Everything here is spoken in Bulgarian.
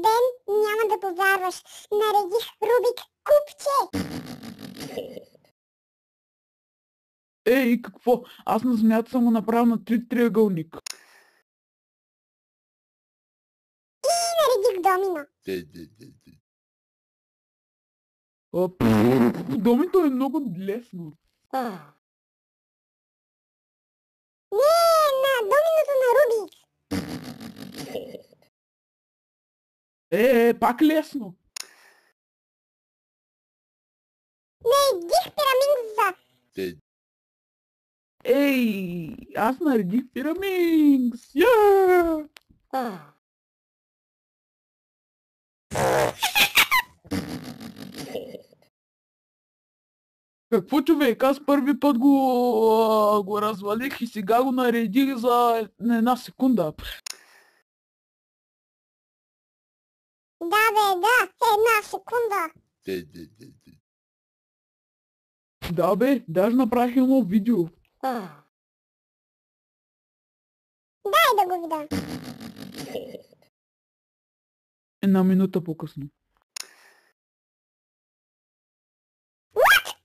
ден няма да повярваш. Наредих Рубик купче. Ей, какво? Аз на земята съм го направил на 3 триъгълник. И наредих домино. Домито е много лесно. Не, на доминото на Рубик. Пак лесно. Наредих пирамидата. Ей, аз наредих пираминкс. Yeah! Какво, човек? Аз първи път го развалих и сега го наредих за една секунда. Да, бе, да, една секунда. Да, бе, даже направих едно видео. Дай да го видя. Една минута по-късно. What?